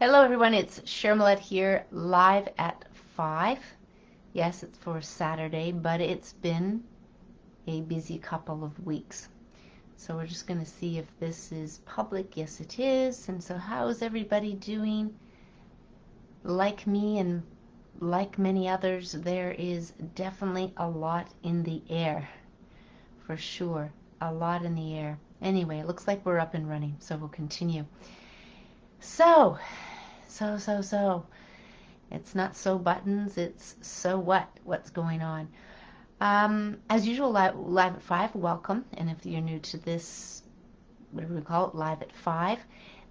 Hello everyone, it's Cheryl Millett here, live at 5. Yes, it's for Saturday, but it's been a busy couple of weeks. So we're just going to see if this is public. Yes, it is. And so how's everybody doing? Like me and like many others, there is definitely a lot in the air. For sure, a lot in the air. Anyway, it looks like we're up and running, so we'll continue. So, it's not so buttons, it's so what? What's going on? As usual, live at 5, welcome. And if you're new to this, whatever we call it, live at 5,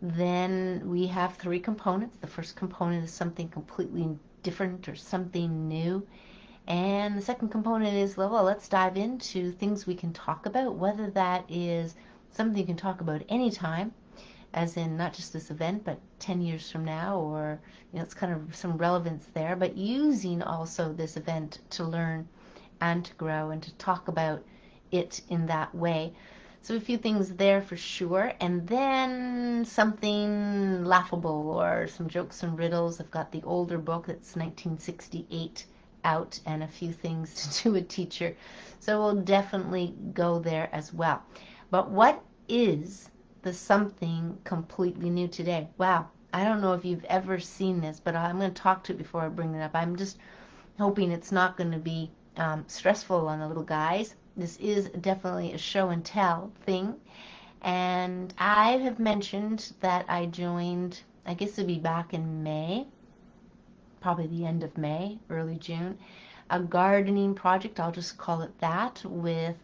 then we have 3 components. The first component is something completely different or something new. And the second component is, well, let's dive into things we can talk about, whether that is something you can talk about anytime, as in not just this event, but 10 years from now, or it's kind of some relevance there, but using also this event to learn and to grow and to talk about it in that way. So a few things there for sure, and then something laughable or some jokes and riddles. I've got the older book that's 1968 out and a few things to do with teacher. So we'll definitely go there as well. But what is the something completely new today? Wow, I don't know if you've ever seen this, but I'm going to talk to it before I bring it up. I'm just hoping it's not going to be stressful on the little guys. This is definitely a show and tell thing. And I have mentioned that I joined, I guess it'd be back in May, probably the end of May, early June, a gardening project, I'll just call it that, with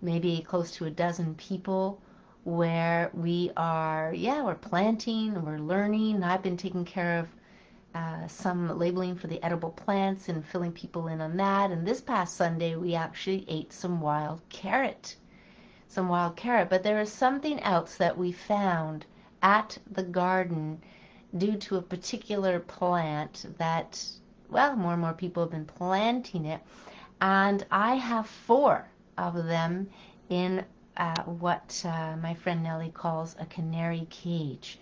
maybe close to a dozen people, where we are, we're planting, we're learning. I've been taking care of some labeling for the edible plants and filling people in on that. And this past Sunday, we actually ate some wild carrot. But there is something else that we found at the garden due to a particular plant that, well, more and more people have been planting it. And I have 4 of them in what my friend Nellie calls a canary cage.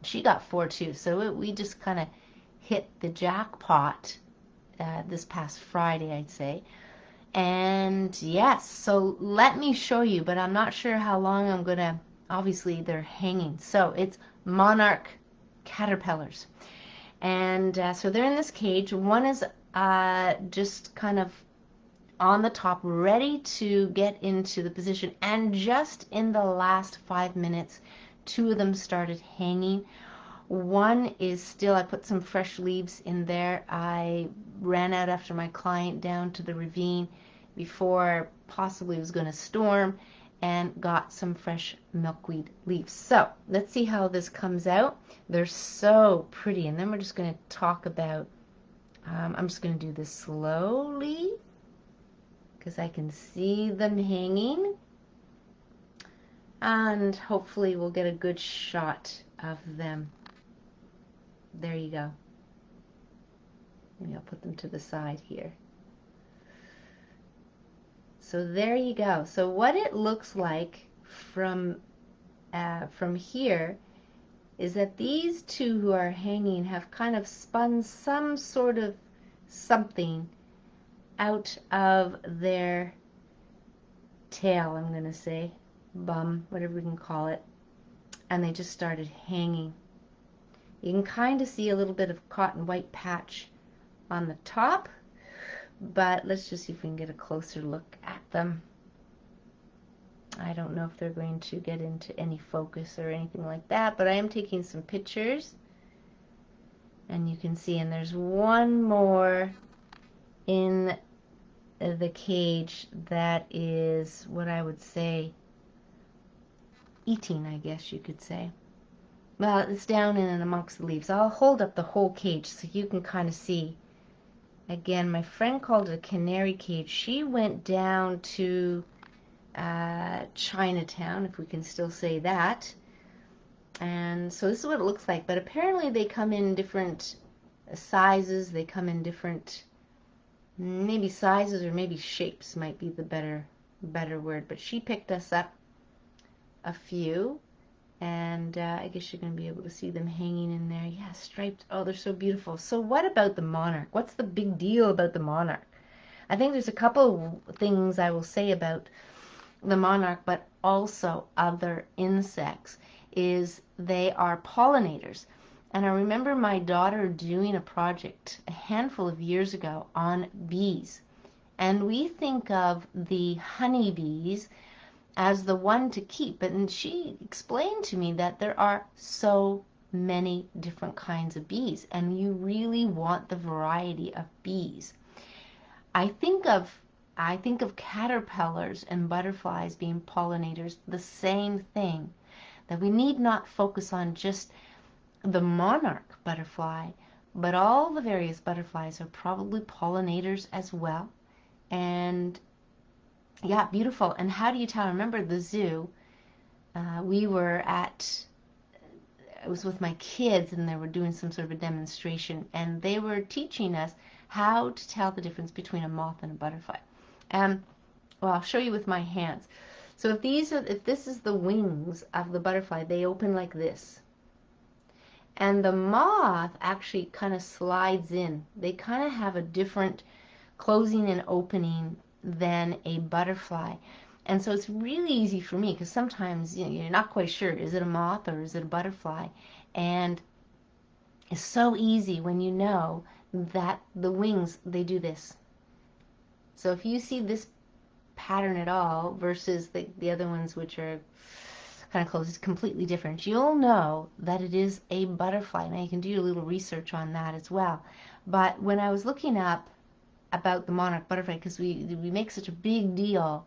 She got 4 too, so we just kind of hit the jackpot this past Friday, I'd say. And yes, so let me show you, but I'm not sure how long I'm gonna, obviously they're hanging. So it's monarch caterpillars. And so they're in this cage. One is just kind of on the top, ready to get into the position. And just in the last 5 minutes, 2 of them started hanging. One is still, I put some fresh leaves in there. I ran out after my client down to the ravine before possibly it was going to storm and got some fresh milkweed leaves. So let's see how this comes out. They're so pretty. And then we're just going to talk about, I'm just going to do this slowly because I can see them hanging. And hopefully we'll get a good shot of them. There you go. Maybe I'll put them to the side here. So there you go. So what it looks like from here is that these 2 who are hanging have kind of spun some sort of something out of their tail, I'm going to say, bum, whatever we can call it, and they just started hanging. You can kind of see a little bit of cotton white patch on the top, but let's just see if we can get a closer look at them. I don't know if they're going to get into any focus or anything like that, but I am taking some pictures, and you can see, and there's one more in the cage that is what I would say eating, I guess you could say. Well, it's down in and amongst the leaves. I'll hold up the whole cage so you can kind of see. Again, my friend called it a canary cage. She went down to Chinatown, if we can still say that. And so this is what it looks like. But apparently they come in different sizes. They come in different, maybe sizes or maybe shapes might be the better word. But she picked us up a few. And I guess you're going to be able to see them hanging in there. Yeah, striped. Oh, they're so beautiful. So what about the monarch? What's the big deal about the monarch? I think there's a couple things I will say about the monarch, but also other insects, is they are pollinators. And I remember my daughter doing a project a handful of years ago on bees. And we think of the honeybees as the one to keep. And she explained to me that there are so many different kinds of bees, and you really want the variety of bees. I think of I think of caterpillars and butterflies being pollinators, the same thing, that we need not focus on just the monarch butterfly, but all the various butterflies are probably pollinators as well. And yeah, beautiful. And how do you tell? I remember the zoo. We were at, I was with my kids and they were doing some sort of a demonstration and they were teaching us how to tell the difference between a moth and a butterfly. Well, I'll show you with my hands. So if this is the wings of the butterfly, they open like this. And the moth actually kind of slides in. They kind of have a different closing and opening than a butterfly. And so it's really easy for me because sometimes you're not quite sure, is it a moth or is it a butterfly? And it's so easy when you know that the wings, they do this. So if you see this pattern at all versus the other ones which are kind of closed, it's completely different. You'll know that it is a butterfly. Now you can do a little research on that as well. But when I was looking up about the monarch butterfly, because we make such a big deal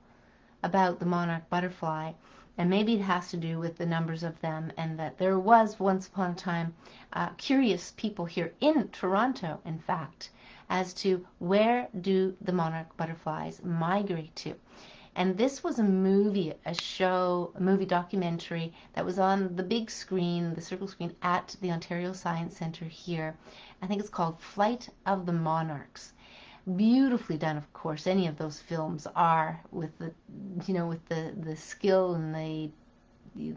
about the monarch butterfly, and maybe it has to do with the numbers of them, and that there was once upon a time curious people here in Toronto, in fact, as to where do the monarch butterflies migrate to. And this was a movie, a movie documentary that was on the big screen, the circle screen at the Ontario Science Centre here. I think it's called Flight of the Monarchs. Beautifully done, of course. Any of those films are, with the skill and the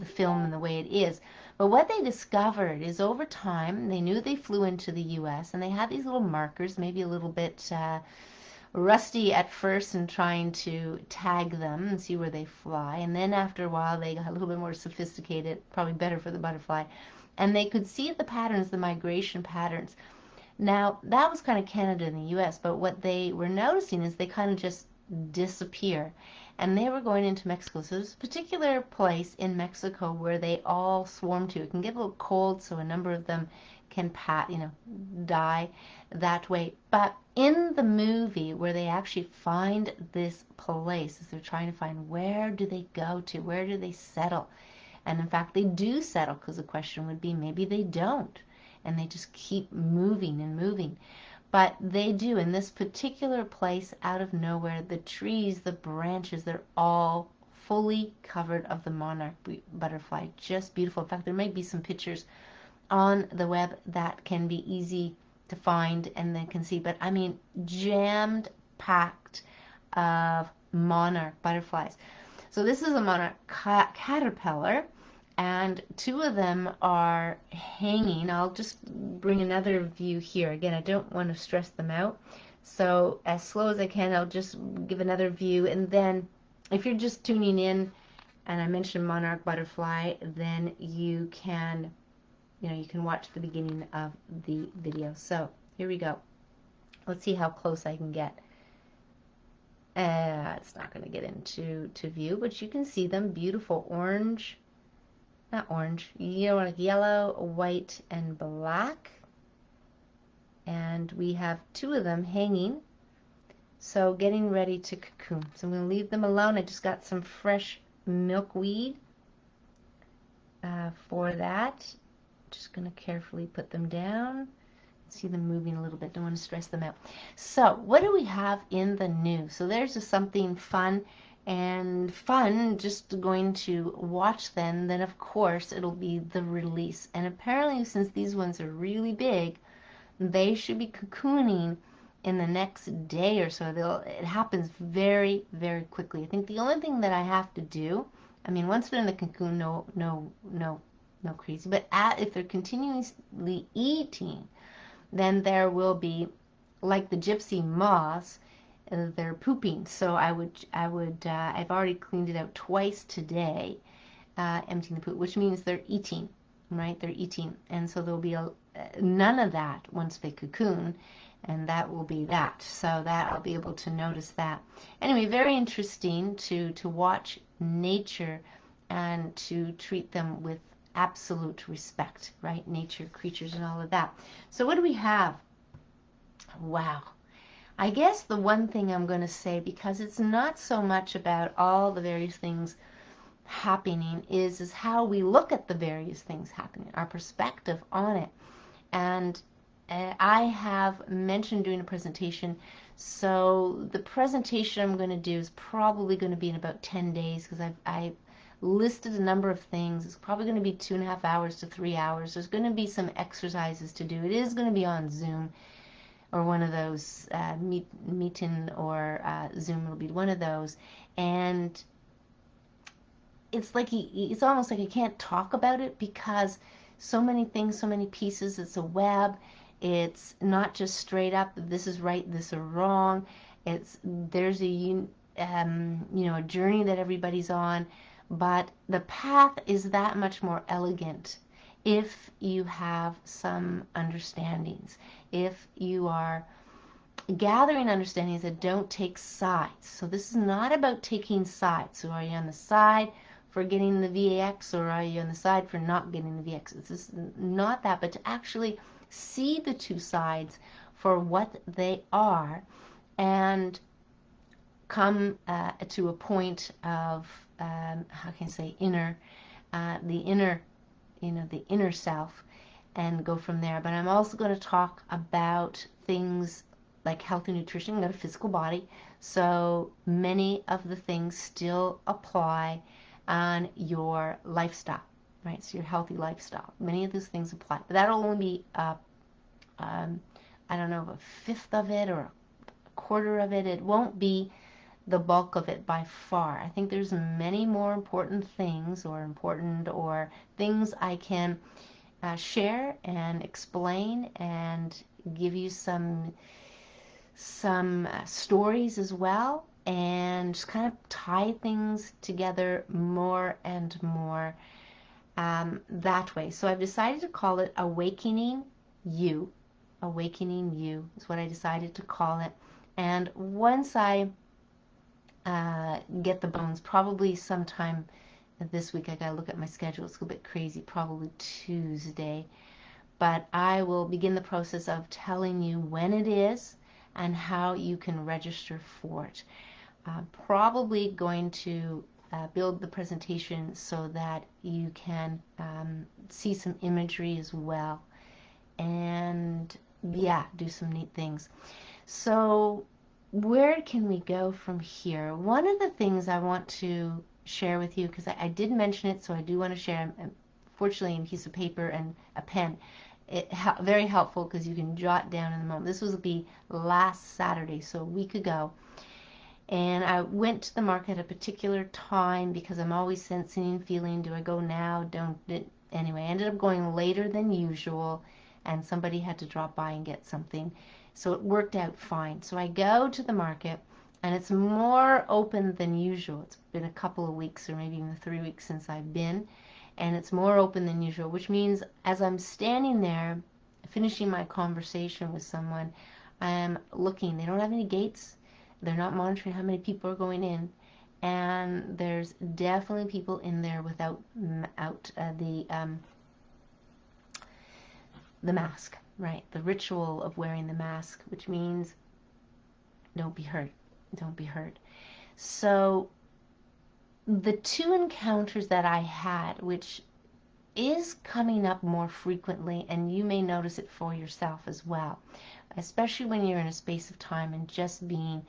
film and the way it is. But what they discovered is over time, they knew they flew into the U.S. and they had these little markers, maybe a little bit rusty at first in trying to tag them and see where they fly. And then after a while, they got a little bit more sophisticated, probably better for the butterfly. And they could see the patterns, the migration patterns. Now, that was kind of Canada and the US, but what they were noticing is they kind of just disappear. And they were going into Mexico. So there's a particular place in Mexico where they all swarm to. It can get a little cold, so a number of them can die that way. But in the movie where they actually find this place, as they're trying to find where do they go to, where do they settle? And in fact, they do settle, because the question would be maybe they don't. And they just keep moving and moving. But they do. In this particular place, out of nowhere, the trees, the branches, they're all fully covered of the monarch butterfly. Just beautiful. In fact, there may be some pictures on the web that can be easy to find and then can see. But I mean, jammed packed of monarch butterflies. So this is a monarch caterpillar, and two of them are hanging. I'll just bring another view here. Again, I don't want to stress them out. So as slow as I can, I'll just give another view. And then if you're just tuning in and I mentioned monarch butterfly, then you can watch the beginning of the video. So here we go. Let's see how close I can get. It's not going to get into view, but you can see them. Beautiful orange, not orange, like yellow, white, and black. And we have two of them hanging, so getting ready to cocoon. So I'm going to leave them alone. I just got some fresh milkweed for that. Just going to carefully put them down. See them moving a little bit. Don't want to stress them out. So what do we have in the news? So there's just something fun, and just going to watch them. Then of course it'll be the release. And apparently, since these ones are really big, they should be cocooning in the next day or so. It happens very, very quickly. I think the only thing that I have to do, I mean, once they're in the cocoon, no no crazy. But if they're continuously eating, then there will be, like the gypsy moths, they're pooping. So I've already cleaned it out twice today, emptying the poop, which means they're eating, right? They're eating. And so there'll be none of that once they cocoon, and that will be that. So that I'll be able to notice that. Anyway, very interesting to watch nature and to treat them with absolute respect, right? Nature, creatures, and all of that. So what do we have? Wow. I guess the one thing I'm going to say, because it's not so much about all the various things happening, is how we look at the various things happening, our perspective on it. And I have mentioned doing a presentation. So the presentation I'm going to do is probably going to be in about 10 days, because I've listed a number of things. It's probably going to be 2.5 hours to 3 hours. There's going to be some exercises to do. It is going to be on Zoom or one of those meeting or Zoom. It'll be one of those. And it's almost like I can't talk about it, because so many things, so many pieces. It's a web. It's not just straight up, this is right, this is wrong. There's a a journey that everybody's on, but the path is that much more elegant if you have some understandings, if you are gathering understandings that don't take sides. So this is not about taking sides. So are you on the side for getting the VAX, or are you on the side for not getting the VX? It's not that, but to actually see the two sides for what they are, and come to a point of how can I say the inner self, and go from there. But I'm also going to talk about things like healthy nutrition. I've got a physical body, so many of the things still apply on your lifestyle, right? So your healthy lifestyle. Many of those things apply, but that'll only be I don't know, a fifth of it or a quarter of it. It won't be the bulk of it by far. I think there's many more important things, or things I can share and explain and give you some stories as well, and just kind of tie things together more and more that way. So I've decided to call it Awakening You. Awakening You is what I decided to call it. And once I get the bones, probably sometime this week, I gotta look at my schedule, it's a bit crazy, probably Tuesday, but I will begin the process of telling you when it is and how you can register for it. Probably going to build the presentation so that you can see some imagery as well, and yeah, do some neat things. So where can we go from here? One of the things I want to share with you, because I did mention it, so I do want to share, fortunately, a piece of paper and a pen. Very helpful, because you can jot down in the moment. This was the last Saturday, so a week ago. And I went to the market at a particular time, because I'm always sensing and feeling, do I go now, don't it? Anyway, I ended up going later than usual, and somebody had to drop by and get something. So it worked out fine. So I go to the market, and it's more open than usual. It's been a couple of weeks, or maybe even 3 weeks since I've been, and it's more open than usual, which means as I'm standing there finishing my conversation with someone, I'm looking. They don't have any gates. They're not monitoring how many people are going in, and there's definitely people in there without the mask, right? The ritual of wearing the mask, which means don't be hurt. Don't be hurt. So the two encounters that I had, which is coming up more frequently, and you may notice it for yourself as well, especially when you're in a space of time and just being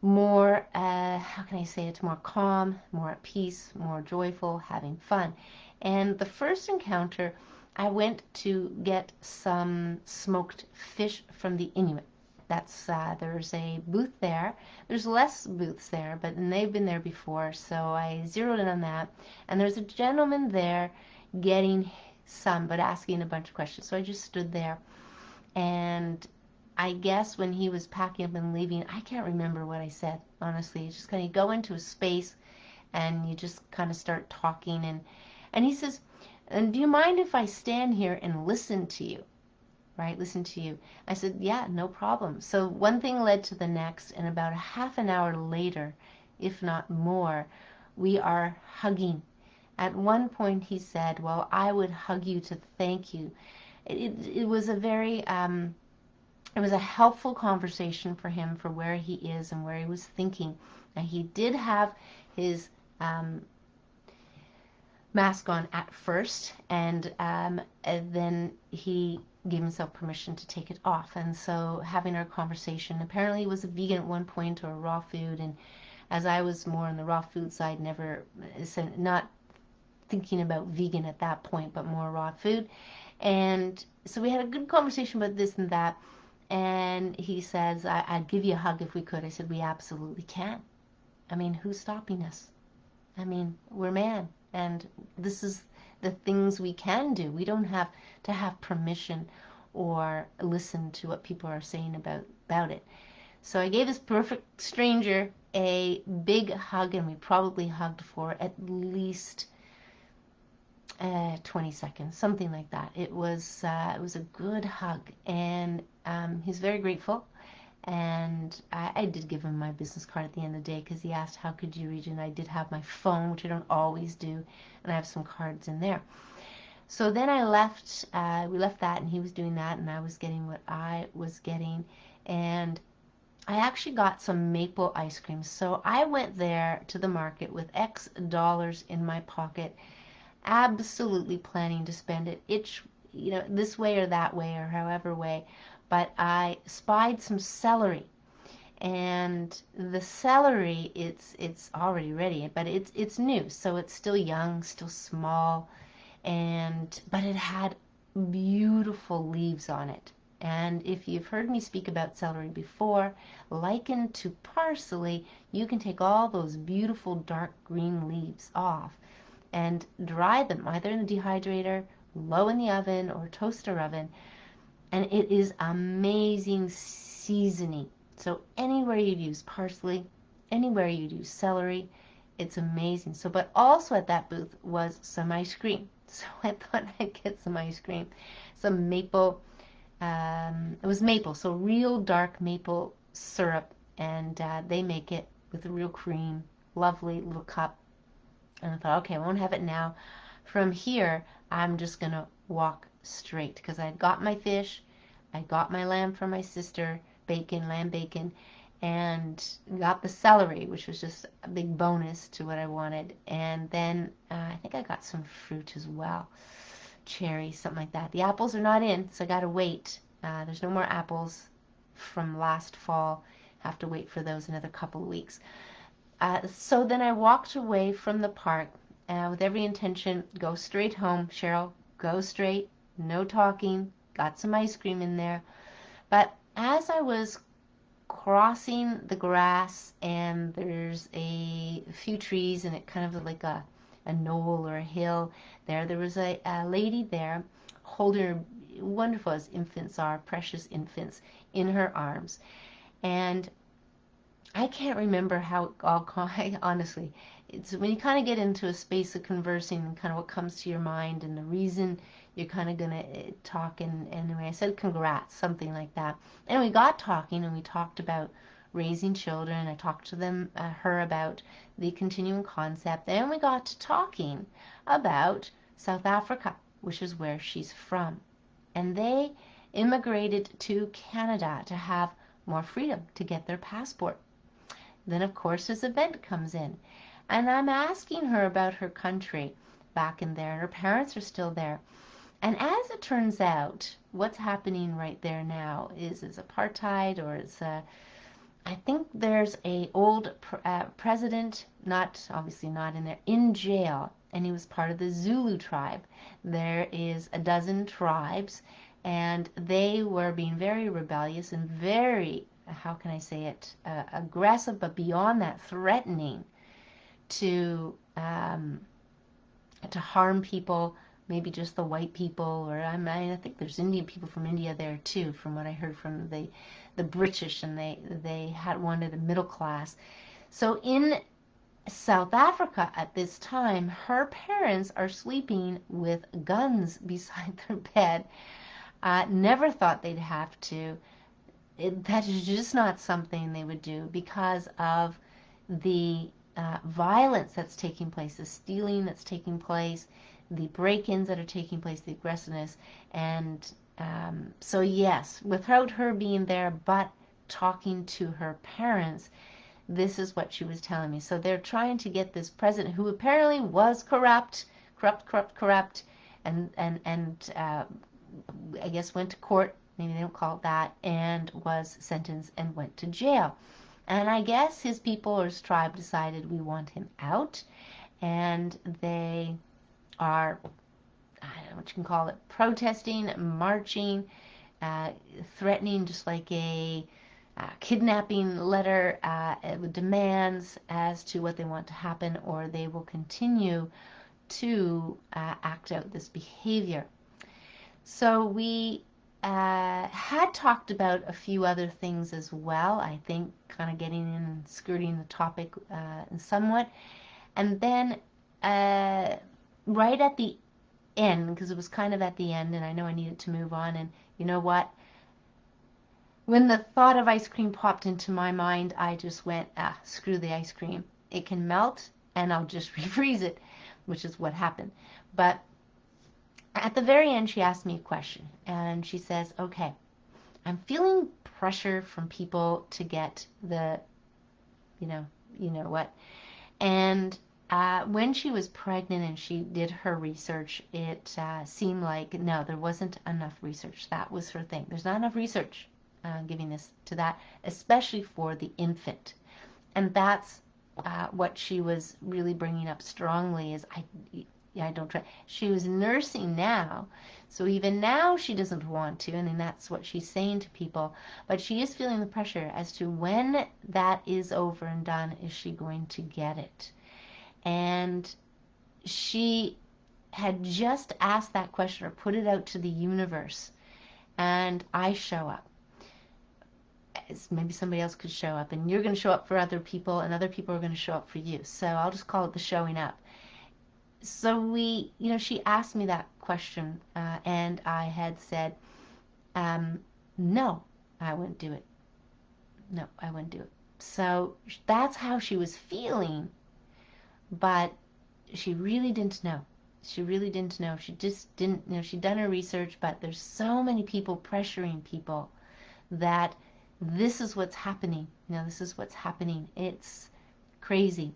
more, how can I say it, more calm, more at peace, more joyful, having fun. And the first encounter, I went to get some smoked fish from the Inuit. That's there's a booth there. There's less booths there, but they've been there before, so I zeroed in on that. And there's a gentleman there. getting some, but asking a bunch of questions. So I just stood there, and I guess when he was packing up and leaving, I can't remember what I said, honestly. It's just kind of go into a space and you just kind of start talking, and he says, and do you mind if I stand here and listen to you? Right, listen to you. I said, yeah, no problem. So one thing led to the next, and about a half an hour later, if not more, we are hugging. At one point he said, well, I would hug you to thank you. It was a very it was a helpful conversation for him, for where he is and where he was thinking. And he did have his mask on at first, and then he gave himself permission to take it off. And so having our conversation, apparently he was a vegan at one point, or raw food, and as I was more on the raw food side, never, not thinking about vegan at that point, but more raw food. And so we had a good conversation about this and that. And he says, I'd give you a hug if we could. I said, we absolutely can. I mean, who's stopping us? I mean, we're man, and this is the things we can do. We don't have to have permission or listen to what people are saying about it. So I gave this perfect stranger a big hug, and we probably hugged for at least 20 seconds, something like that. It was a good hug, and he's very grateful. And I did give him my business card at the end of the day, because he asked how could you reach, and I did have my phone, which I don't always do, and I have some cards in there. So then I left, we left that, and he was doing that, and I was getting what I was getting, and I actually got some maple ice cream. So I went there to the market with X dollars in my pocket, absolutely planning to spend it this way or that way or however way. But I spied some celery, and the celery, it's already ready, but it's new, so it's still young, still small, but it had beautiful leaves on it. And if you've heard me speak about celery before, likened to parsley, you can take all those beautiful dark green leaves off and dry them either in the dehydrator, low in the oven, or toaster oven, and it is amazing seasoning. So anywhere you'd use parsley, anywhere you'd use celery, it's amazing. So, but also at that booth was some ice cream. So I thought I'd get some ice cream, some maple. It was maple, so real dark maple syrup, and they make it with real cream. Lovely little cup. And I thought, okay, I won't have it now. From here, I'm just going to walk straight, because I got my fish, I got my lamb for my sister, lamb bacon, and got the celery, which was just a big bonus to what I wanted. And then I think I got some fruit as well, cherries, something like that. The apples are not in, so I got to wait. There's no more apples from last fall. Have to wait for those another couple of weeks. So then I walked away from the park with every intention, go straight home, Cheryl, go straight, no talking, got some ice cream in there. But as I was crossing the grass, and there's a few trees, and it kind of like a knoll or a hill there was a lady there holding her, wonderful as infants are, precious infants, in her arms. And I can't remember how it all, honestly, it's when you kind of get into a space of conversing and kind of what comes to your mind and the reason you're kind of going to talk. And anyway, I said congrats, something like that. And we got talking, and we talked about raising children. I talked to her about the continuing concept. And we got to talking about South Africa, which is where she's from. And they immigrated to Canada to have more freedom, to get their passport. Then, of course, this event comes in, and I'm asking her about her country back in there, and her parents are still there. And as it turns out, what's happening right there now is apartheid, or I think there's a old president, not obviously not in there, in jail, and he was part of the Zulu tribe. There is a dozen tribes, and they were being very rebellious and very, how can I say it, aggressive, but beyond that, threatening to harm people, maybe just the white people, or I think there's Indian people from India there too, from what I heard from the British, and they had wanted a middle class. So in South Africa at this time, her parents are sleeping with guns beside their bed. Never thought they'd have to. That is just not something they would do because of the violence that's taking place, the stealing that's taking place, the break-ins that are taking place, the aggressiveness. And so yes, without her being there, but talking to her parents, this is what she was telling me. So they're trying to get this president who apparently was corrupt, and I guess went to court, maybe they don't call it that, and was sentenced and went to jail. And I guess his people or his tribe decided we want him out, and they are, I don't know what you can call it, protesting, marching, threatening, just like a kidnapping letter with demands as to what they want to happen, or they will continue to act out this behavior. So we had talked about a few other things as well, I think, kind of getting in and skirting the topic somewhat. And then right at the end, because it was kind of at the end, and I know I needed to move on, and you know what? When the thought of ice cream popped into my mind, I just went, screw the ice cream. It can melt, and I'll just refreeze it, which is what happened. But at the very end, she asked me a question, and she says, okay, I'm feeling pressure from people to get the, you know what. And when she was pregnant and she did her research, it seemed like, no, there wasn't enough research. That was her thing. There's not enough research giving this to that, especially for the infant. And that's what she was really bringing up strongly is, I don't try. She was nursing now, so even now she doesn't want to, and then that's what she's saying to people. But she is feeling the pressure as to when that is over and done, is she going to get it? And she had just asked that question or put it out to the universe, and I show up. Maybe somebody else could show up, and you're going to show up for other people, and other people are going to show up for you. So I'll just call it the showing up. So she asked me that question, and I had said, no, I wouldn't do it. No, I wouldn't do it. So that's how she was feeling, but she really didn't know. She really didn't know. She just didn't know. She'd done her research, but there's so many people pressuring people that this is what's happening. This is what's happening. It's crazy.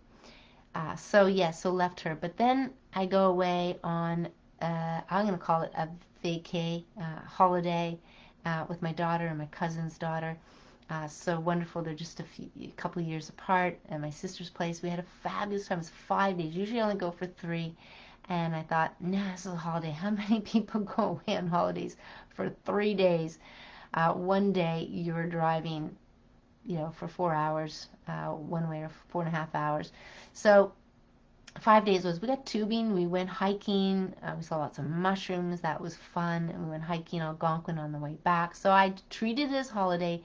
So left her. But then I go away on, I'm going to call it a vacay, holiday, with my daughter and my cousin's daughter. So wonderful. They're just a couple of years apart. At my sister's place, we had a fabulous time. It was 5 days. Usually I only go for 3. And I thought, this is a holiday. How many people go away on holidays for 3 days? One day you're driving, for 4 hours, one way, or 4.5 hours. So 5 days we got tubing, we went hiking, we saw lots of mushrooms, that was fun, and we went hiking Algonquin on the way back. So I treated it as holiday,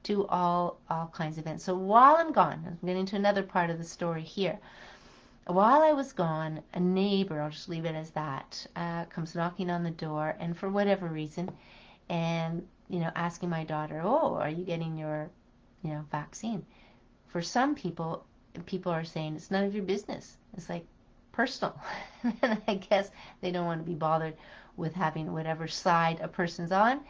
do all kinds of events. So while I'm gone, I'm getting to another part of the story here. While I was gone, a neighbor, I'll just leave it as that, comes knocking on the door, and for whatever reason, and asking my daughter, oh, are you getting your vaccine? For some people are saying it's none of your business. It's like personal. And I guess they don't want to be bothered with having whatever side a person's on.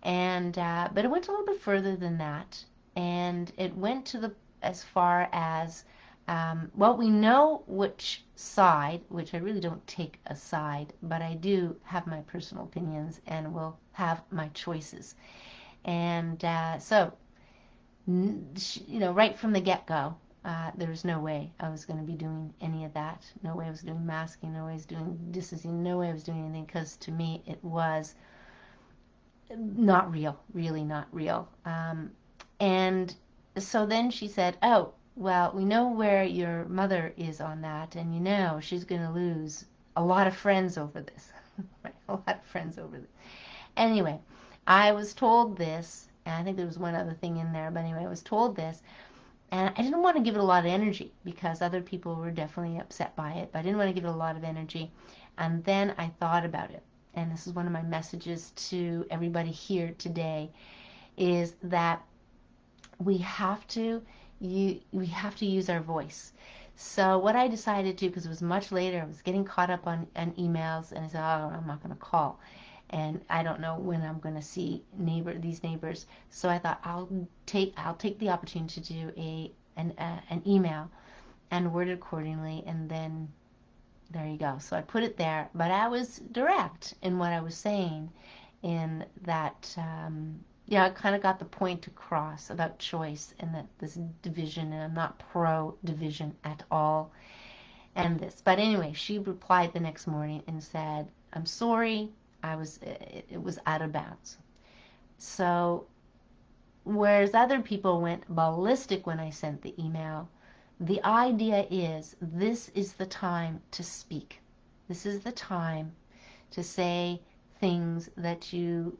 And but it went a little bit further than that, and it went to as far as we know which side, which I really don't take a side, but I do have my personal opinions and will have my choices. And so right from the get-go, there was no way I was going to be doing any of that. No way I was doing masking, no way I was doing distancing, no way I was doing anything, because to me it was not real, really not real. And so then she said, oh, well, we know where your mother is on that, and she's going to lose a lot of friends over this. Right, a lot of friends over there. Anyway, I was told this, and I think there was one other thing in there, but anyway, I was told this, and I didn't want to give it a lot of energy because other people were definitely upset by it, but I didn't want to give it a lot of energy. And then I thought about it, and this is one of my messages to everybody here today, is that we have to we have to use our voice. So what I decided to, because it was much later, I was getting caught up on emails, and I said, oh, I'm not going to call, and I don't know when I'm going to see these neighbors. So I thought I'll take the opportunity to do an email and word it accordingly, and then there you go. So I put it there, but I was direct in what I was saying, in that yeah, I kind of got the point across about choice and that this division, and I'm not pro division at all, and this. But anyway, she replied the next morning and said, I'm sorry, it was out of bounds. So whereas other people went ballistic when I sent the email, the idea is this is the time to speak. This is the time to say things that you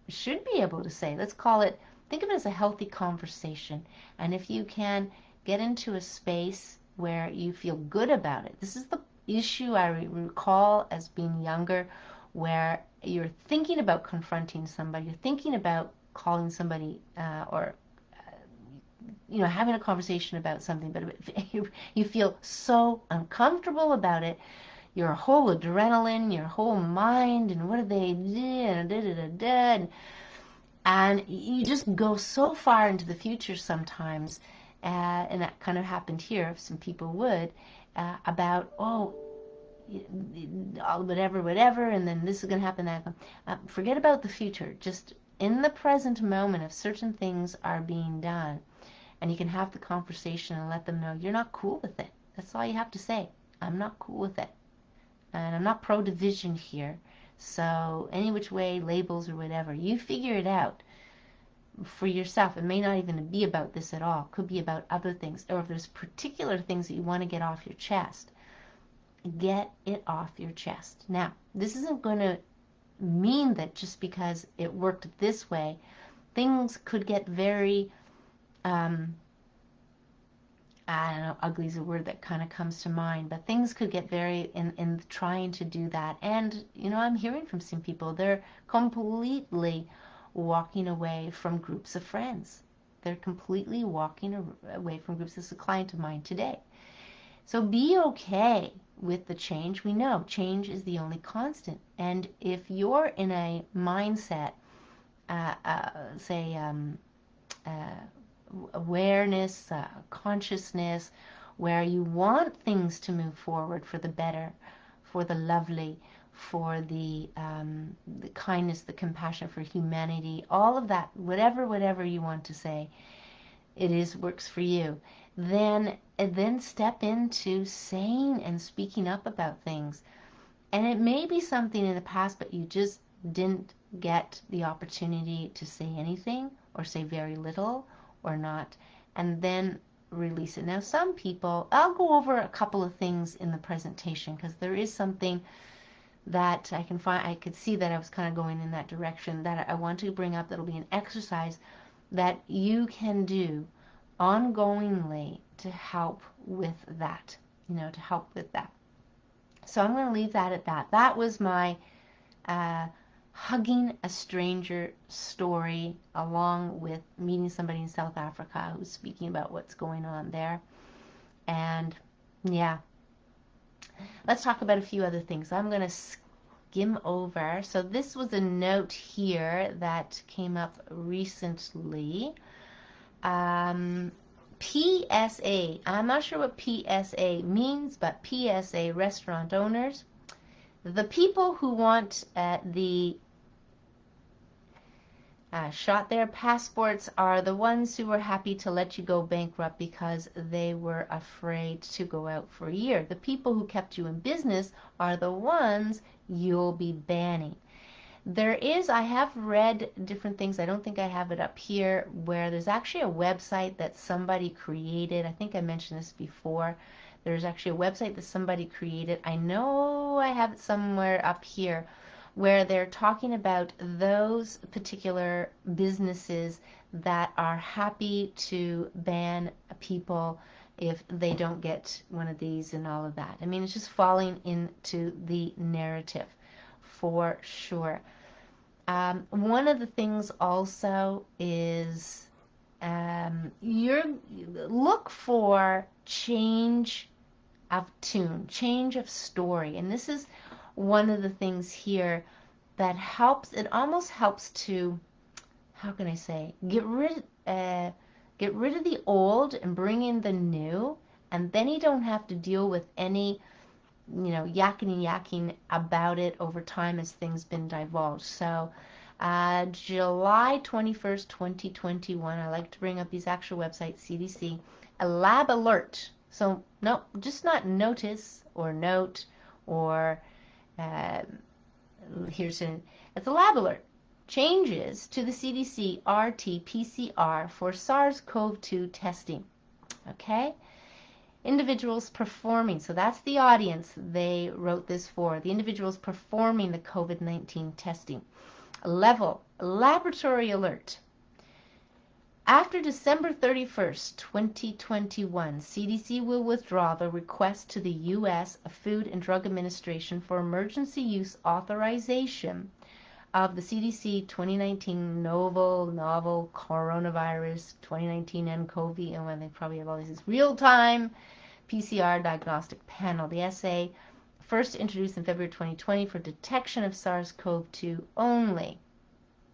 should be able to say. Let's call it, think of it as a healthy conversation. And if you can get into a space where you feel good about it, this is the issue I recall as being younger, where you're thinking about confronting somebody, you're thinking about calling somebody or having a conversation about something, but you feel so uncomfortable about it, your whole adrenaline, your whole mind, and what do they do, and da da da da, and you just go so far into the future sometimes, and that kind of happened here. If some people would about whatever, and then this is going to happen, that forget about the future. Just in the present moment, if certain things are being done, and you can have the conversation and let them know you're not cool with it. That's all you have to say. I'm not cool with it. And I'm not pro-division here. So any which way, labels or whatever, you figure it out for yourself. It may not even be about this at all. It could be about other things. Or if there's particular things that you want to get off your chest, get it off your chest. Now, this isn't going to mean that just because it worked this way, things could get very I don't know, ugly is a word that kind of comes to mind, but things could get very in trying to do that. And, I'm hearing from some people, they're completely walking away from groups of friends. They're completely walking away from groups. This is a client of mine today. So be okay with the change. We know change is the only constant. And if you're in a mindset, say, awareness, consciousness, where you want things to move forward for the better, for the lovely, for the kindness, the compassion, for humanity, all of that, whatever you want to say, works for you. Then step into saying and speaking up about things. And it may be something in the past, but you just didn't get the opportunity to say anything, or say very little, or not, and then release it. Now, some people, I'll go over a couple of things in the presentation, because there is something that I could see that I was kind of going in that direction, that I want to bring up, that'll be an exercise that you can do ongoingly to help with that, So I'm going to leave that at that. That was my hugging a stranger story, along with meeting somebody in South Africa who's speaking about what's going on there. And yeah, let's talk about a few other things. I'm going to skim over. So this was a note here that came up recently. PSA. I'm not sure what PSA means, but PSA, restaurant owners. The people who want the shot their passports are the ones who were happy to let you go bankrupt because they were afraid to go out for a year. The people who kept you in business are the ones you'll be banning. I have read different things, I don't think I have it up here, where there's actually a website that somebody created, I think I mentioned this before, There's actually a website that somebody created. I know I have it somewhere up here where they're talking about those particular businesses that are happy to ban people if they don't get one of these and all of that. I mean, it's just falling into the narrative for sure. One of the things also is you look for change of tune, change of story. And this is one of the things here that helps. It almost helps to, how can I say, get rid of the old and bring in the new, and then you don't have to deal with any, yakking about it over time as things been divulged. So July 21st, 2021, I like to bring up these actual websites, CDC, a lab alert. So no, just not notice or note or it's a lab alert. Changes to the CDC RT-PCR for SARS-CoV-2 testing. Okay? Individuals performing, so that's the audience they wrote this for, the individuals performing the COVID-19 testing. Level, laboratory alert. After December 31st, 2021, CDC will withdraw the request to the U.S. Food and Drug Administration for emergency use authorization of the CDC 2019 novel coronavirus 2019 nCoV, and when they probably have all these real-time PCR diagnostic panel. The assay first introduced in February 2020 for detection of SARS-CoV-2 only.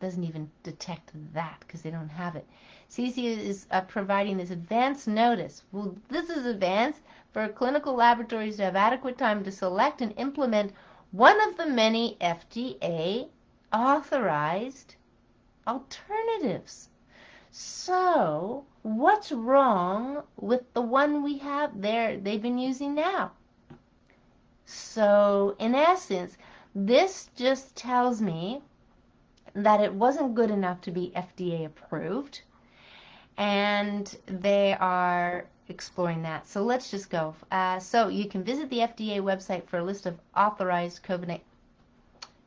Doesn't even detect that because they don't have it. CDC is providing this advance notice. Well, this is advanced for clinical laboratories to have adequate time to select and implement one of the many FDA authorized alternatives. So, what's wrong with the one we have there they've been using now? So, in essence, this just tells me that it wasn't good enough to be FDA approved, and they are exploring that. So let's just go. So you can visit the FDA website for a list of authorized COVID-19.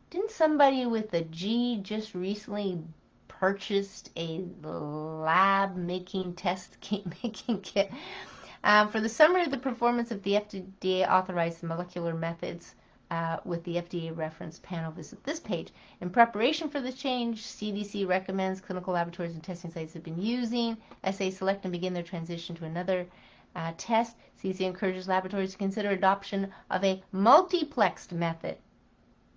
Didn't somebody with a G just recently purchased a lab making test making kit? For the summary of the performance of the FDA authorized molecular methods with the FDA reference panel, visit this page. In preparation for this change, CDC recommends clinical laboratories and testing sites have been using SA select and begin their transition to another test. CDC encourages laboratories to consider adoption of a multiplexed method.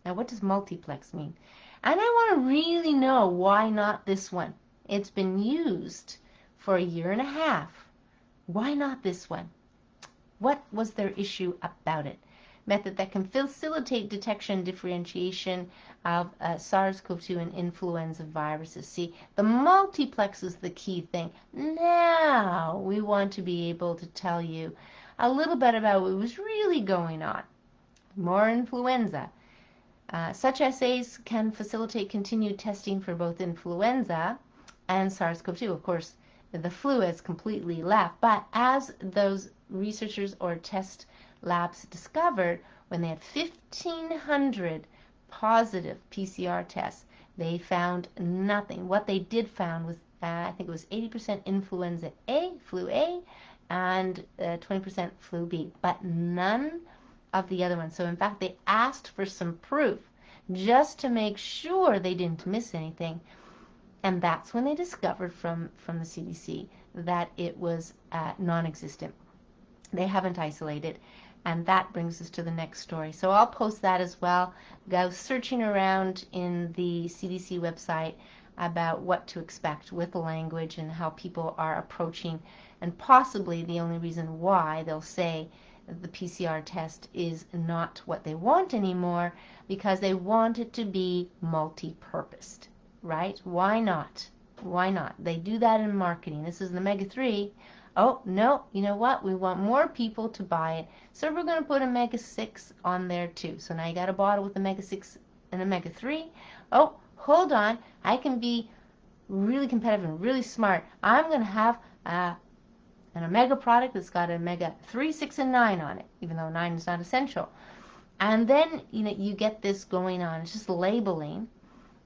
Now, what does multiplex mean? And I want to really know why not this one. It's been used for 1.5 years. Why not this one? What was their issue about it? Method that can facilitate detection and differentiation of SARS-CoV-2 and influenza viruses. See, the multiplex is the key thing. Now we want to be able to tell you a little bit about what was really going on. More influenza. Such assays can facilitate continued testing for both influenza and SARS-CoV-2. Of course, the flu has completely left, but as those researchers or test labs discovered, when they had 1,500 positive PCR tests, they found nothing. What they did found was, I think it was 80% influenza A, flu A, and 20% flu B, but none of the other ones. So in fact, they asked for some proof just to make sure they didn't miss anything. And that's when they discovered from the CDC that it was non-existent. They haven't isolated. And that brings us to the next story. So I'll post that as well. Go searching around in the CDC website about what to expect with the language and how people are approaching, and possibly the only reason why they'll say the PCR test is not what they want anymore, because they want it to be multi-purposed, right? Why not? Why not? They do that in marketing. This is the omega-3. Oh, no, you know what? We want more people to buy it, so we're going to put omega-6 on there too. So now you got a bottle with omega-6 and omega-3. Oh, hold on. I can be really competitive and really smart. I'm going to have an omega product that's got omega 3, 6, and 9 on it, even though 9 is not essential. And then, you get this going on. It's just labeling.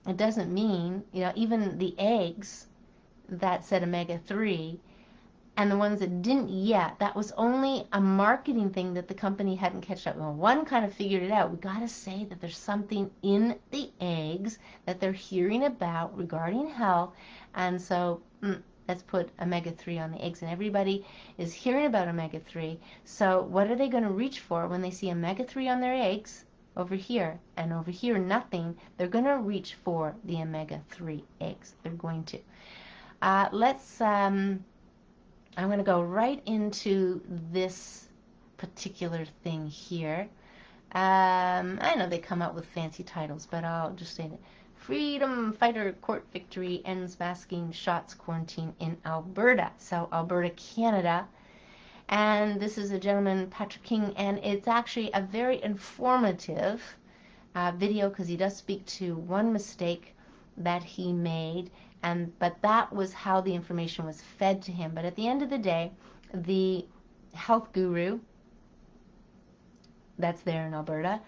It doesn't mean, even the eggs that said omega 3 and the ones that didn't yet, that was only a marketing thing that the company hadn't catch up. Well, one kind of figured it out. We got to say that there's something in the eggs that they're hearing about regarding health, and so let's put omega-3 on the eggs, and everybody is hearing about omega-3. So what are they going to reach for when they see omega-3 on their eggs over here, and over here nothing? They're going to reach for the omega-3 eggs. They're going to. I'm going to go right into this particular thing here. I know they come out with fancy titles, but I'll just say that Freedom Fighter Court Victory Ends Masking Shots Quarantine in Alberta. So Alberta, Canada. And this is a gentleman, Patrick King, and it's actually a very informative video because he does speak to one mistake that he made, but that was how the information was fed to him. But at the end of the day, the health guru that's there in Alberta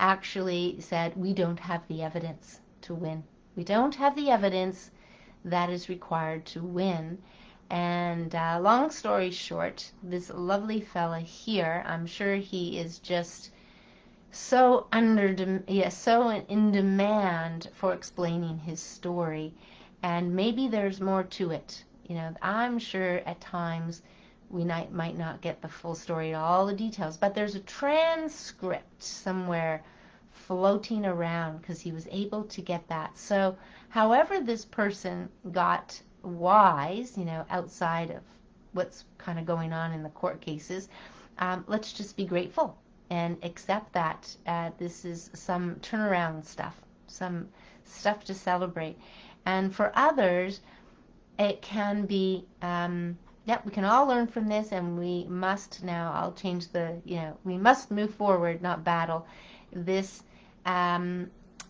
actually said, we don't have the evidence to win. We don't have the evidence that is required to win. And long story short, this lovely fella here, I'm sure he is just so so in demand for explaining his story, and maybe there's more to it. I'm sure at times we might not get the full story, all the details, but there's a transcript somewhere floating around because he was able to get that. So however this person got wise, outside of what's kind of going on in the court cases, let's just be grateful and accept that this is some turnaround stuff, some stuff to celebrate. And for others, it can be, we can all learn from this, and we must now, I'll change we must move forward, not battle this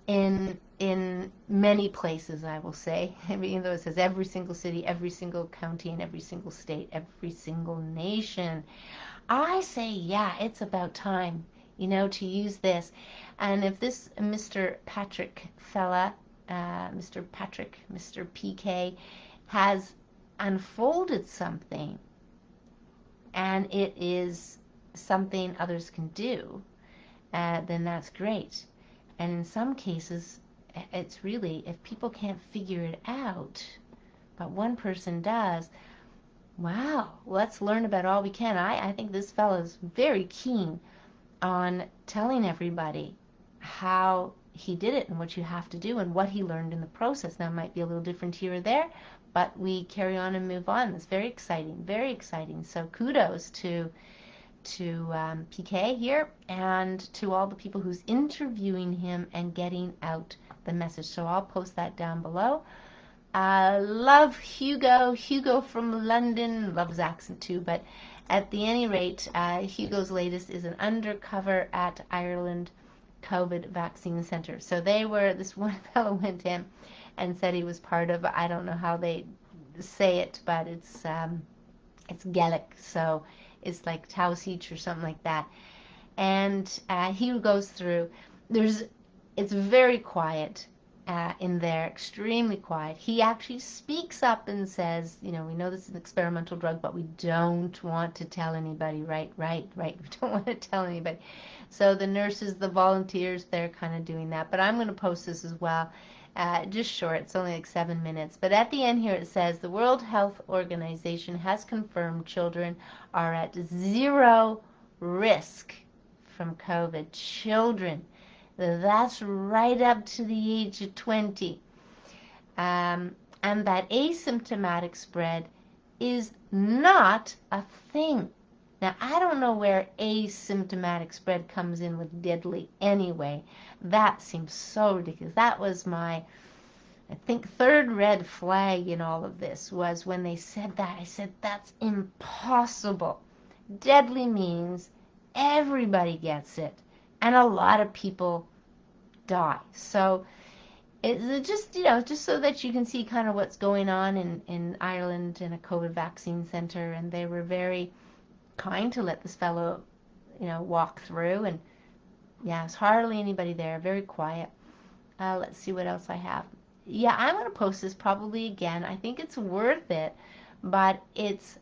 in many places, I will say, even though it says every single city, every single county, and every single state, every single nation. I say, it's about time, to use this. And if this Mr. Patrick fella, Mr. PK, has unfolded something, and it is something others can do, then that's great. And in some cases, it's really, if people can't figure it out, but one person does, wow, let's learn about all we can. I think this fellow is very keen on telling everybody how he did it and what you have to do and what he learned in the process. Now, it might be a little different here or there, but we carry on and move on. It's very exciting, very exciting. So kudos to PK here, and to all the people who's interviewing him and getting out the message. So I'll post that down below. Love Hugo from London, love his accent too, but at any rate, Hugo's latest is an undercover at Ireland COVID vaccine center. So this one fellow went in and said he was part of, I don't know how they say it, but it's Gaelic, so it's like Tausich or something like that. And he goes through, it's very quiet in there, extremely quiet. He actually speaks up and says, we know this is an experimental drug, but we don't want to tell anybody, right? We don't want to tell anybody. So the nurses, the volunteers, they're kind of doing that. But I'm going to post this as well, just short. It's only like 7 minutes. But at the end here it says, the World Health Organization has confirmed children are at 0 risk from COVID. Children. That's right up to the age of 20. And that asymptomatic spread is not a thing. Now, I don't know where asymptomatic spread comes in with deadly anyway. That seems so ridiculous. That was my, I think, third red flag in all of this, was when they said that. I said, that's impossible. Deadly means everybody gets it, and a lot of people die. So It's just, just so that you can see kind of what's going on in Ireland in a COVID vaccine center, and they were very kind to let this fellow, walk through, and yeah, there's hardly anybody there, very quiet. Let's see what else I have. Yeah, I'm going to post this probably again. I think it's worth it, but it's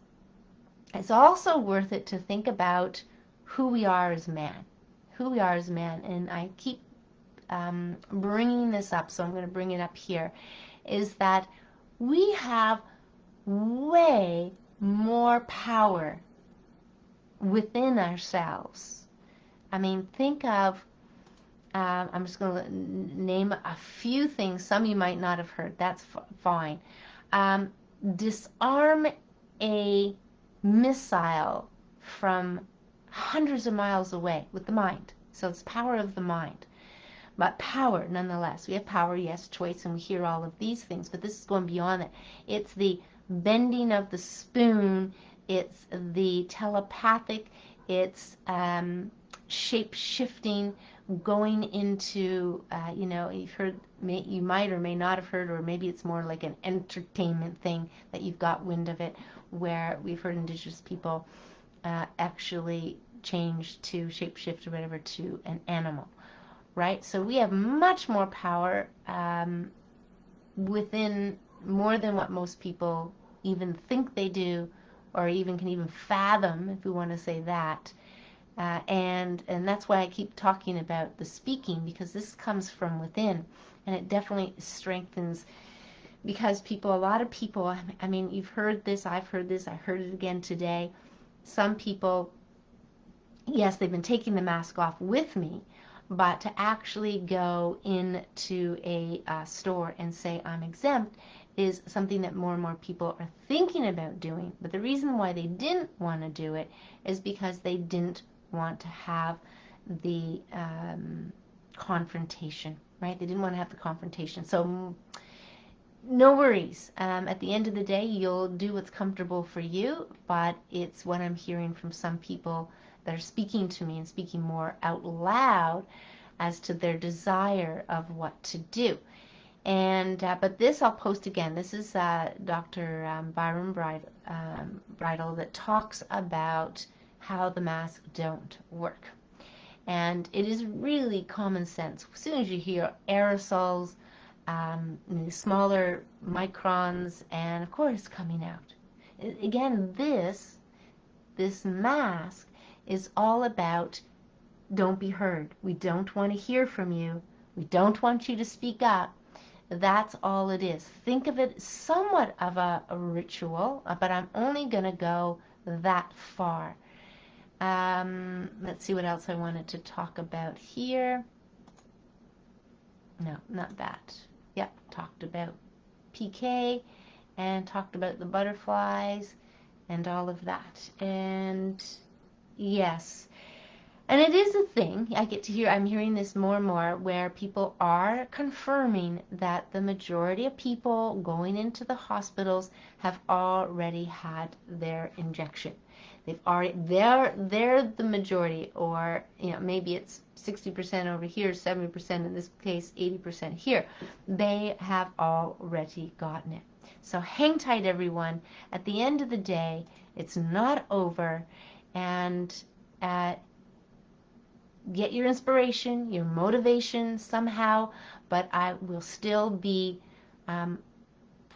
also worth it to think about who we are as man, who we are as man. And I keep bringing this up, so I'm going to bring it up here, is that we have way more power within ourselves. I mean, think of, I'm just going to name a few things. Some you might not have heard. That's fine. Disarm a missile from hundreds of miles away with the mind. So it's power of the mind. But power, nonetheless. We have power, yes, choice, and we hear all of these things, but this is going beyond that. It's the bending of the spoon. It's the telepathic. It's shape-shifting, going into, you've heard, you might or may not have heard, or maybe it's more like an entertainment thing that you've got wind of it, where we've heard Indigenous people actually change to shape-shift or whatever to an animal. Right? So we have much more power within, more than what most people even think they do, or even can even fathom, if we want to say that. And that's why I keep talking about the speaking, because this comes from within, and it definitely strengthens. Because a lot of people, I mean, you've heard this, I've heard this, I heard it again today. Some people, yes, they've been taking the mask off with me, but to actually go into a store and say I'm exempt is something that more and more people are thinking about doing. But the reason why they didn't want to do it is because they didn't want to have the confrontation, right? They didn't want to have the confrontation. So no worries. At the end of the day, you'll do what's comfortable for you, but it's what I'm hearing from some people that are speaking to me and speaking more out loud as to their desire of what to do. And but this I'll post again. This is Dr. Bridle that talks about how the masks don't work. And it is really common sense. As soon as you hear aerosols, smaller microns, and of course coming out. Again, this mask is all about don't be heard. We don't want to hear from you. We don't want you to speak up. That's all it is. Think of it somewhat of a ritual, but I'm only going to go that far. Let's see what else I wanted to talk about here. No, not that. Yep, talked about PK and talked about the butterflies and all of that. And yes, and it is a thing. I'm hearing this more and more, where people are confirming that the majority of people going into the hospitals have already had their injection. They're the majority, or maybe it's 60% over here, 70% in this case, 80% here. They have already gotten it. So hang tight, everyone. At the end of the day, it's not over, and get your inspiration, your motivation somehow, but I will still be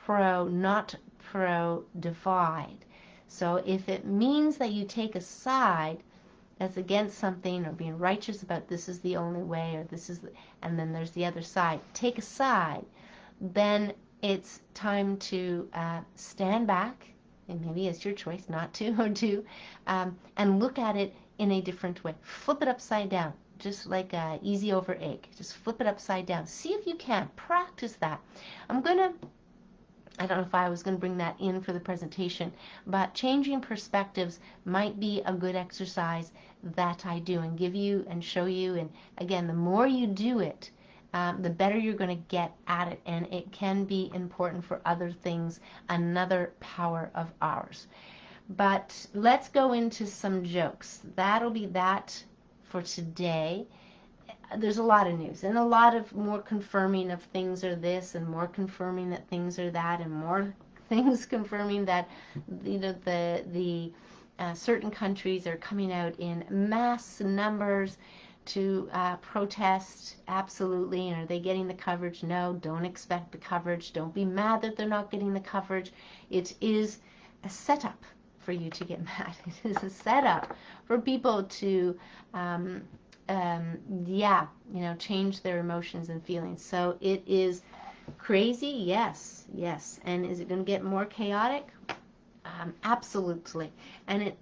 pro, not pro divide. So if it means that you take a side that's against something, or being righteous about this is the only way, or this is, and then there's the other side, take a side, then it's time to stand back, and maybe it's your choice not to, or to, and look at it in a different way. Flip it upside down, just like easy over egg. Just flip it upside down. See if you can. Practice that. I don't know if I was going to bring that in for the presentation, but changing perspectives might be a good exercise that I do and give you and show you. And again, the more you do it, the better you're going to get at it. And it can be important for other things, another power of ours. But let's go into some jokes. That'll be that for today. there's a lot of news and a lot of more confirming of things are this and more confirming that things are that and more things confirming that the certain countries are coming out in mass numbers to protest. Absolutely. And are they getting the coverage? No, don't expect the coverage. Don't be mad that they're not getting the coverage. It is a setup for you to get mad. It is a setup for people to change their emotions and feelings. So it is crazy, yes. And is it going to get more chaotic? Absolutely. And it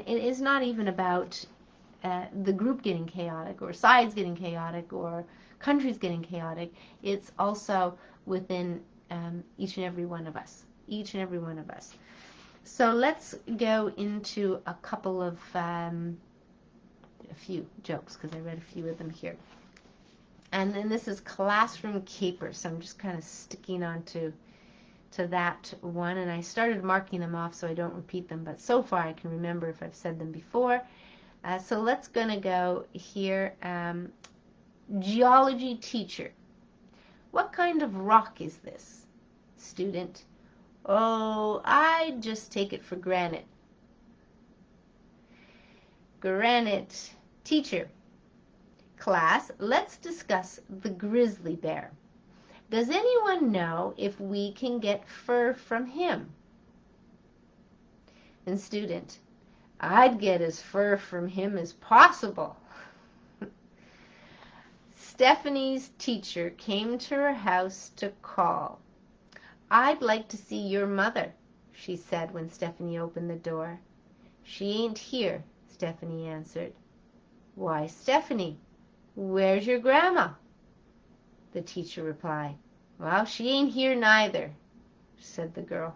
is not even about the group getting chaotic or sides getting chaotic or countries getting chaotic. It's also within each and every one of us. Each and every one of us. So let's go into a couple of a few jokes, because I read a few of them here. And then this is classroom capers, so I'm just kind of sticking on to that one, and I started marking them off so I don't repeat them, but so far I can remember if I've said them before. So let's gonna go here. Geology teacher. What kind of rock is this? Student. Oh, I just take it for granted. Granite. Teacher. Class, let's discuss the grizzly bear. Does anyone know if we can get fur from him? And student, I'd get as fur from him as possible. Stephanie's teacher came to her house to call. I'd like to see your mother, she said when Stephanie opened the door. She ain't here, Stephanie answered. Why, Stephanie, where's your grandma? The teacher replied. Well, she ain't here neither, said the girl.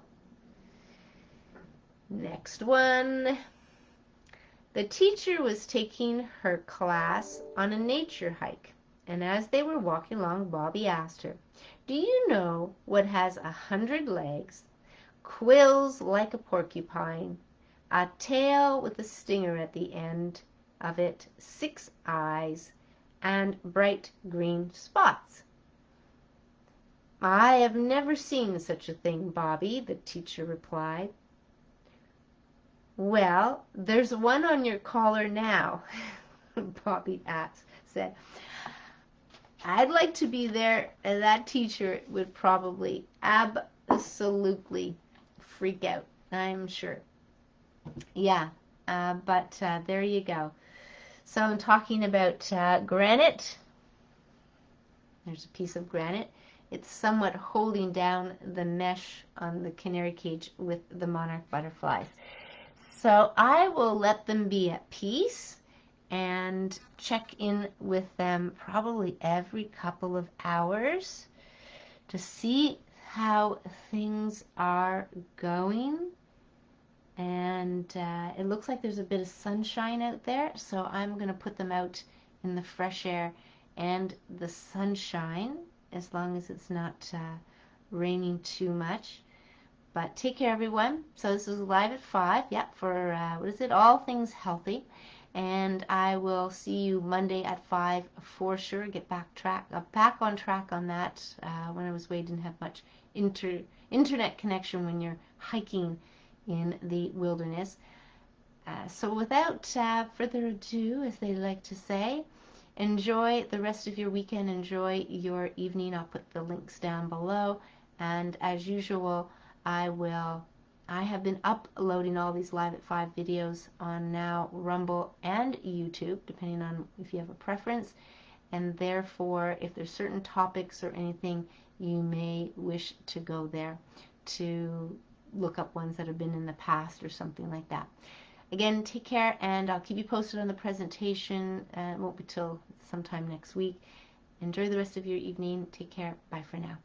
Next one. The teacher was taking her class on a nature hike, and as they were walking along, Bobby asked her, do you know what has 100 legs, quills like a porcupine, a tail with a stinger at the end of it, 6 eyes, and bright green spots? I have never seen such a thing, Bobby, the teacher replied. Well, there's one on your collar now, Bobby said. I'd like to be there, and that teacher would probably absolutely freak out, I'm sure. Yeah, but there you go. So I'm talking about granite. There's a piece of granite. It's somewhat holding down the mesh on the canary cage with the monarch butterflies. So I will let them be at peace and check in with them probably every couple of hours to see how things are going. And it looks like there's a bit of sunshine out there, so I'm going to put them out in the fresh air and the sunshine, as long as it's not raining too much. But take care, everyone. So this is live at 5. Yep, for what is it? All things healthy. And I will see you Monday at 5 for sure. Get back on track on that. When I was away, didn't have much internet connection when you're hiking in the wilderness. So without further ado, as they like to say, enjoy the rest of your weekend. Enjoy your evening. I'll put the links down below. And as usual, I have been uploading all these live at 5 videos on now Rumble and YouTube, depending on if you have a preference. And therefore, if there's certain topics or anything, you may wish to go there to look up ones that have been in the past or something like that. Again, take care, and I'll keep you posted on the presentation. It won't be till sometime next week. Enjoy the rest of your evening. Take care. Bye for now.